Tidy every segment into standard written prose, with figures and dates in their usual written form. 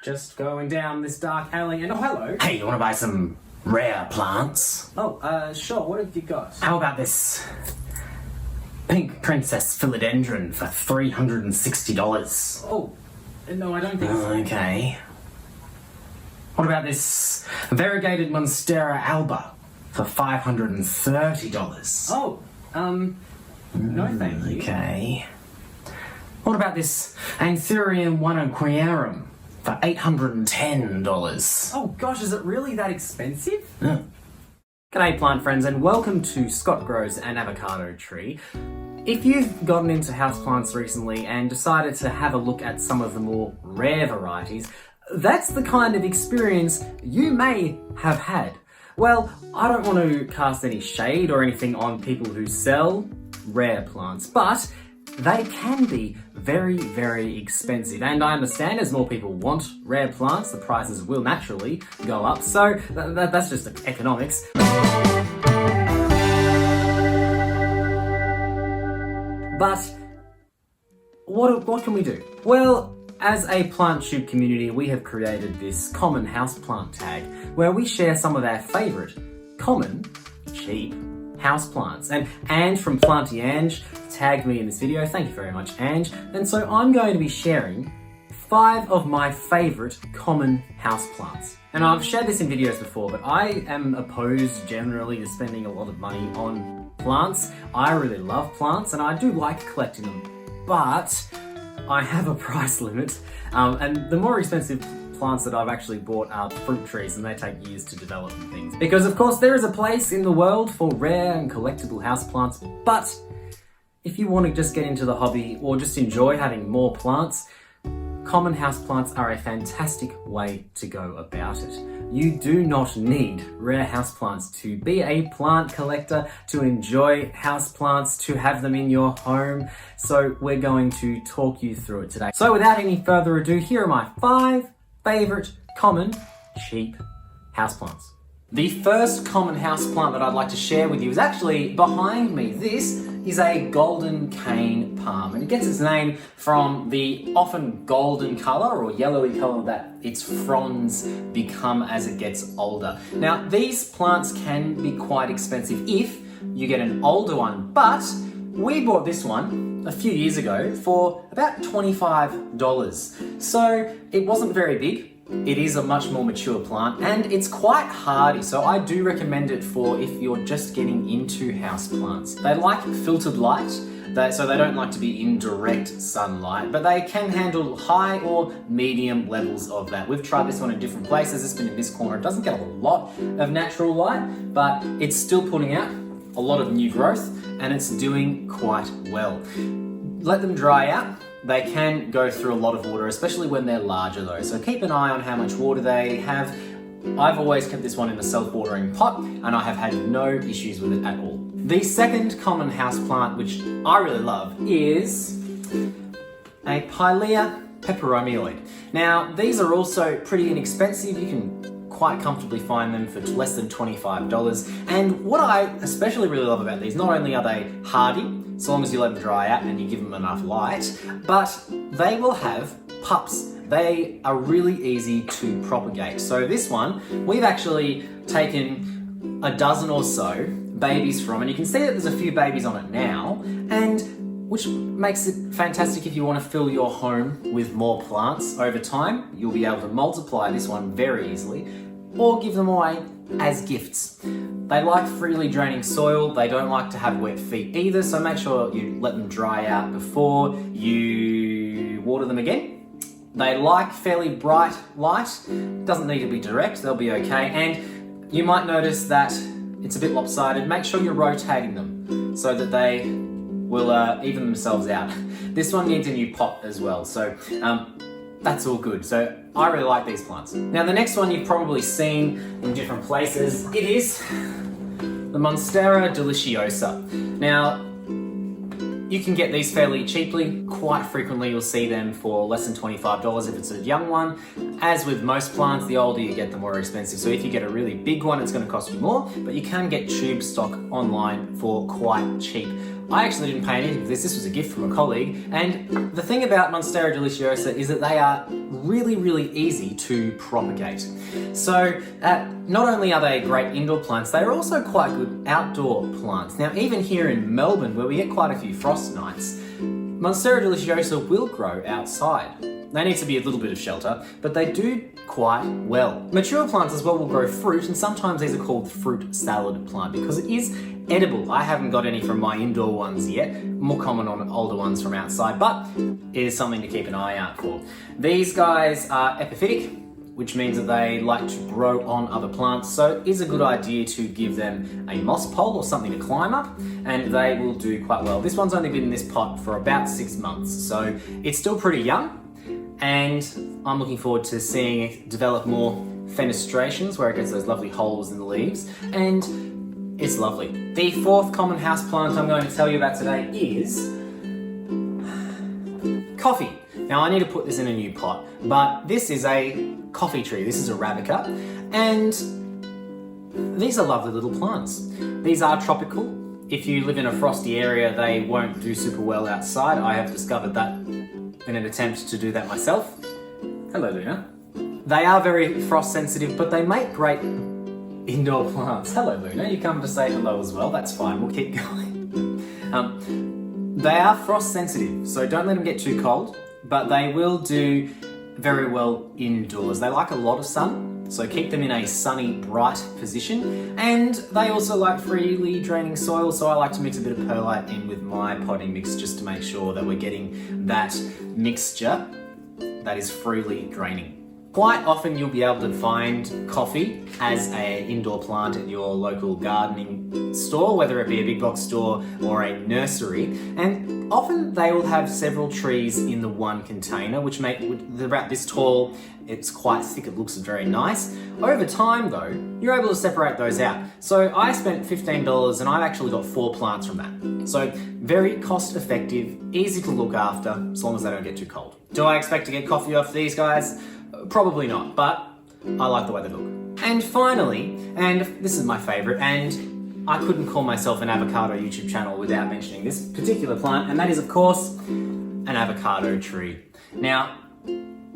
Just going down this dark alley and oh, hello. Hey, you want to buy some rare plants? Oh, sure, what have you got? How about this pink princess philodendron for $360? Oh, no, I don't think so. Okay. What about this variegated Monstera alba for $530? Oh, no thank you. Okay. What about this Anthurium oenoquiarum for $810? Oh gosh, is it really that expensive? Yeah. G'day plant friends and welcome to Scott Grows an Avocado Tree. If you've gotten into houseplants recently and decided to have a look at some of the more rare varieties, that's the kind of experience you may have had. Well, I don't want to cast any shade or anything on people who sell rare plants, but they can be very, very expensive. And I understand as more people want rare plants, the prices will naturally go up. So that's just economics. But what can we do? Well, as a plant tube community, we have created this Common Houseplant Tag where we share some of our favourite common, cheap houseplants. And Ange from Planty Ange tagged me in this video. Thank you very much, Ange. And so I'm going to be sharing 5 of my favourite common houseplants. And I've shared this in videos before, but I am opposed generally to spending a lot of money on plants. I really love plants and I do like collecting them, but I have a price limit. And the more expensive plants that I've actually bought are fruit trees, and they take years to develop and things. Because of course there is a place in the world for rare and collectible houseplants, but if you want to just get into the hobby or just enjoy having more plants, common houseplants are a fantastic way to go about it. You do not need rare houseplants to be a plant collector, to enjoy houseplants, to have them in your home. So we're going to talk you through it today. So without any further ado, here are my 5 favourite common, cheap houseplants. The first common houseplant that I'd like to share with you is actually behind me. This is a golden cane palm, and it gets its name from the often golden colour or yellowy colour that its fronds become as it gets older. Now, these plants can be quite expensive if you get an older one, but we bought this one a few years ago for about $25. So it wasn't very big. It is a much more mature plant and it's quite hardy, so I do recommend it for if you're just getting into houseplants. They like filtered light, so they don't like to be in direct sunlight, but they can handle high or medium levels of that. We've tried this one in different places. It's been in this corner. It doesn't get a lot of natural light, but it's still putting out a lot of new growth and it's doing quite well. Let them dry out. They can go through a lot of water, especially when they're larger though. So keep an eye on how much water they have. I've always kept this one in a self-watering pot and I have had no issues with it at all. The second common houseplant, which I really love, is a Pilea peperomioide. Now, these are also pretty inexpensive. You can quite comfortably find them for less than $25. And what I especially really love about these, not only are they hardy, so long as you let them dry out and you give them enough light, but they will have pups. They are really easy to propagate. So this one, we've actually taken a dozen or so babies from, and you can see that there's a few babies on it now, and which makes it fantastic if you want to fill your home with more plants over time. You'll be able to multiply this one very easily, or give them away as gifts. They like freely draining soil. They don't like to have wet feet either, so make sure you let them dry out before you water them again. They like fairly bright light. Doesn't need to be direct, they'll be okay. And you might notice that it's a bit lopsided. Make sure you're rotating them so that they will even themselves out. This one needs a new pot as well, so that's all good. So I really like these plants. Now the next one you've probably seen in different places. It is the Monstera deliciosa. Now You can get these fairly cheaply. Quite frequently you'll see them for less than $25 if it's a young one. As with most plants, the older you get, the more expensive. So if you get a really big one, it's going to cost you more, but you can get tube stock online for quite cheap. I actually didn't pay anything for this. This was a gift from a colleague. And the thing about Monstera deliciosa is that they are really, really easy to propagate. So not only are they great indoor plants, they are also quite good outdoor plants. Now, even here in Melbourne, where we get quite a few frost nights, Monstera deliciosa will grow outside. They need to be a little bit of shelter, but they do quite well. Mature plants as well will grow fruit, and sometimes these are called fruit salad plant because it is edible. I haven't got any from my indoor ones yet, more common on older ones from outside, but it is something to keep an eye out for. These guys are epiphytic, which means that they like to grow on other plants, so it is a good idea to give them a moss pole or something to climb up, and they will do quite well. This one's only been in this pot for about 6 months, so it's still pretty young, and I'm looking forward to seeing it develop more fenestrations where it gets those lovely holes in the leaves, and it's lovely. The fourth common house plant I'm going to tell you about today is coffee. Now I need to put this in a new pot, but this is a coffee tree. This is arabica, and these are lovely little plants. These are tropical. If you live in a frosty area, they won't do super well outside. I have discovered that in an attempt to do that myself. Hello, Luna. They are very frost sensitive, but they make great indoor plants. Hello, Luna. You come to say hello as well. That's fine. We'll keep going. They are frost sensitive, so don't let them get too cold, but they will do very well indoors. They like a lot of sun, so keep them in a sunny, bright position. And they also like freely draining soil, so I like to mix a bit of perlite in with my potting mix just to make sure that we're getting that mixture that is freely draining. Quite often you'll be able to find coffee as an indoor plant at your local gardening store, whether it be a big box store or a nursery, and often they will have several trees in the one container, which they're about this tall. It's quite thick, it looks very nice. Over time though, you're able to separate those out. So I spent $15 and I've actually got 4 plants from that. So very cost effective, easy to look after, as long as they don't get too cold. Do I expect to get coffee off these guys? Probably not, but I like the way they look. And finally, and this is my favorite, and I couldn't call myself an avocado YouTube channel without mentioning this particular plant, and that is of course an avocado tree. Now,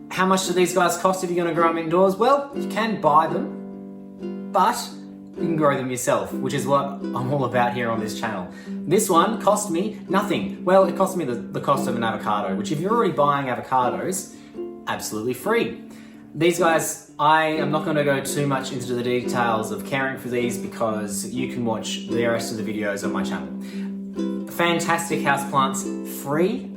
how much do these guys cost if you're going to grow them indoors? Well, you can buy them, but you can grow them yourself, which is what I'm all about here on this channel. This one cost me nothing. Well, it cost me the cost of an avocado, which if you're already buying avocados, absolutely free. These guys, I am not going to go too much into the details of caring for these because you can watch the rest of the videos on my channel. Fantastic houseplants, free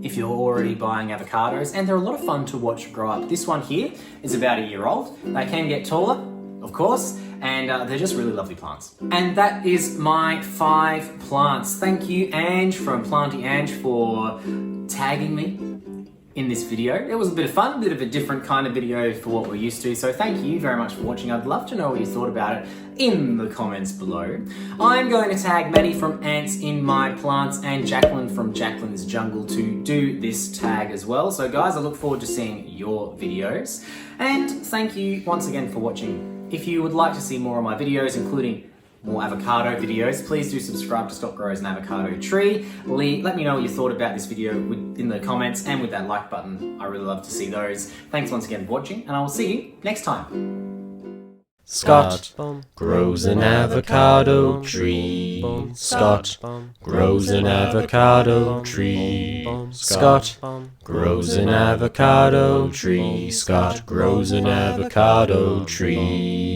if you're already buying avocados, and they're a lot of fun to watch grow up. This one here is about a year old. They can get taller, of course, and they're just really lovely plants. And that is my 5 plants. Thank you, Ange from Planty Ange, for tagging me in this video. It was a bit of fun, a bit of a different kind of video for what we're used to, so thank you very much for watching. I'd love to know what you thought about it in the comments below. I'm going to tag Maddie from Ants in My Plants and Jacqueline from Jacqueline's Jungle to do this tag as well. So guys, I look forward to seeing your videos. And thank you once again for watching. If you would like to see more of my videos, including more avocado videos, please do subscribe to Scott Grows an Avocado Tree. Let me know what you thought about this video in the comments and with that like button. I really love to see those. Thanks once again for watching, and I will see you next time. Scott grows an avocado tree. Scott grows an avocado tree. Scott grows an avocado tree. Scott grows an avocado tree.